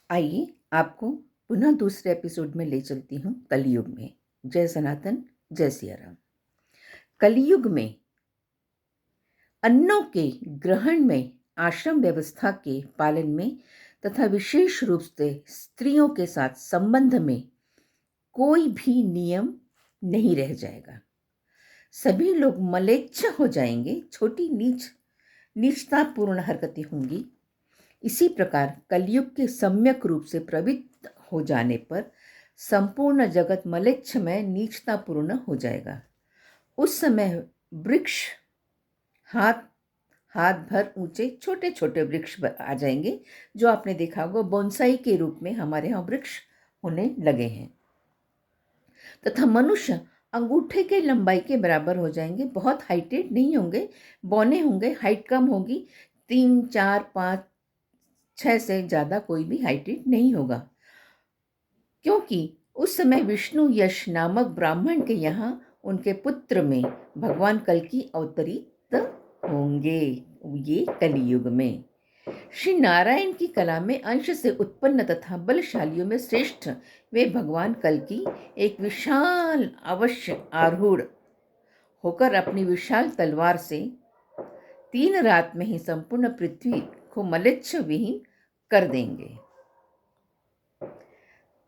आइए आपको पुनः दूसरे एपिसोड में ले चलती हूँ कलयुग में। जय सनातन, जय सिया राम। कलयुग में अन्नों के ग्रहण में, आश्रम व्यवस्था के पालन में तथा विशेष रूप से स्त्रियों के साथ संबंध में कोई भी नियम नहीं रह जाएगा। सभी लोग मलेच्छ हो जाएंगे, छोटी नीचतापूर्ण हरकतें होंगी। इसी प्रकार कलयुग के सम्यक रूप से प्रवृत्त हो जाने पर संपूर्ण जगत मलेच्छमय नीचतापूर्ण हो जाएगा। उस समय वृक्ष हाथ भर ऊंचे छोटे छोटे वृक्ष आ जाएंगे, जो आपने देखा होगा बोनसाई के रूप में हमारे यहाँ वृक्ष होने लगे हैं। तथा मनुष्य अंगूठे के लंबाई के बराबर हो जाएंगे, बहुत हाइटेड नहीं होंगे, बौने होंगे, हाइट कम होगी, 3, 4, 5, 6 से ज़्यादा कोई भी हाइटेड नहीं होगा, क्योंकि उस समय विष्णु यश नामक ब्राह्मण के यहाँ उनके पुत्र में भगवान कल्कि अवतरित होंगे। ये कलियुग में श्री नारायण की कला में अंश से उत्पन्न तथा बलशालियों में श्रेष्ठ वे भगवान कल्कि एक विशाल अवश्य आरूढ़ होकर अपनी विशाल तलवार से 3 रात में ही संपूर्ण पृथ्वी को मलेच्छ विहीन कर देंगे।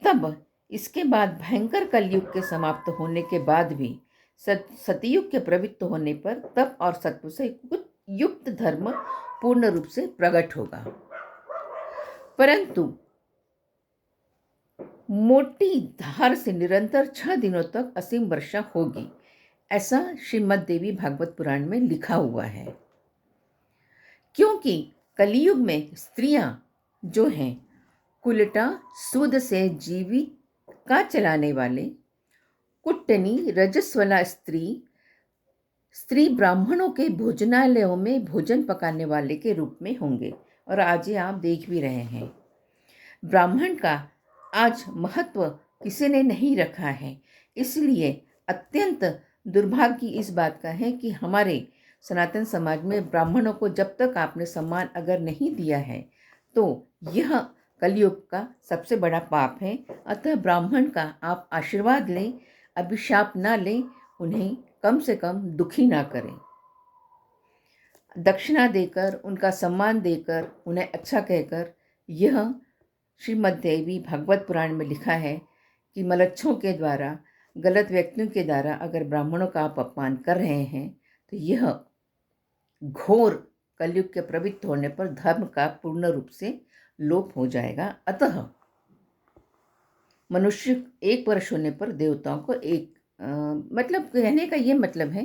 तब इसके बाद भयंकर कलयुग के समाप्त होने के बाद भी सतयुग के प्रवृत्त होने पर तप और सत्व से युक्त धर्म पूर्ण रूप से प्रकट होगा, परंतु मोटी धार से निरंतर 6 दिनों तक असीम वर्षा होगी, ऐसा श्रीमद् देवी भागवत पुराण में लिखा हुआ है। क्योंकि कलयुग में स्त्रियां जो हैं कुलटा सूद से जीविका चलाने वाले, कुट्टनी रजस्वला स्त्री ब्राह्मणों के भोजनालयों में भोजन पकाने वाले के रूप में होंगे। और आज ये आप देख भी रहे हैं, ब्राह्मण का आज महत्व किसी ने नहीं रखा है। इसलिए अत्यंत दुर्भाग्य इस बात का है कि हमारे सनातन समाज में ब्राह्मणों को जब तक आपने सम्मान अगर नहीं दिया है, तो यह कलयुग का सबसे बड़ा पाप है। अतः ब्राह्मण का आप आशीर्वाद लें, अभिशाप ना लें, उन्हें कम से कम दुखी ना करें। दक्षिणा देकर, उनका सम्मान देकर, उन्हें अच्छा कहकर, यह श्रीमद् देवी भागवत पुराण में लिखा है कि मलच्छों के द्वारा, गलत व्यक्तियों के द्वारा अगर ब्राह्मणों का आप अपमान कर रहे हैं, तो यह घोर कलयुग के प्रवृत्त होने पर धर्म का पूर्ण रूप से लोप हो जाएगा। अतः मनुष्य 1 वर्ष होने पर देवताओं को मतलब कहने का ये मतलब है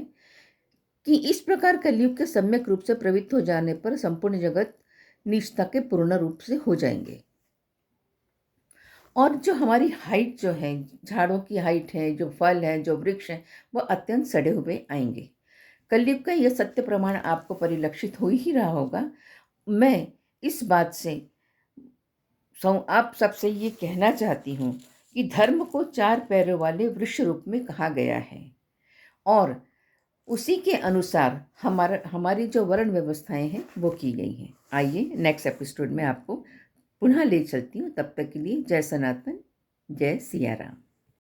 कि इस प्रकार कलयुग के सम्यक रूप से प्रवृत्त हो जाने पर संपूर्ण जगत नीचता के पूर्ण रूप से हो जाएंगे। और जो हमारी हाइट जो है, झाड़ों की हाइट है, जो फल है, जो वृक्ष है, वह अत्यंत सड़े हुए आएंगे। कलयुग का यह सत्य प्रमाण आपको परिलक्षित हो ही रहा होगा। मैं इस बात से आप सबसे ये कहना चाहती हूँ कि धर्म को 4 पैरों वाले वृक्ष रूप में कहा गया है, और उसी के अनुसार हमारी जो वर्ण व्यवस्थाएं हैं वो की गई हैं। आइए नेक्स्ट एपिसोड में आपको पुनः ले चलती हूँ। तब तक के लिए जय सनातन, जय सिया राम।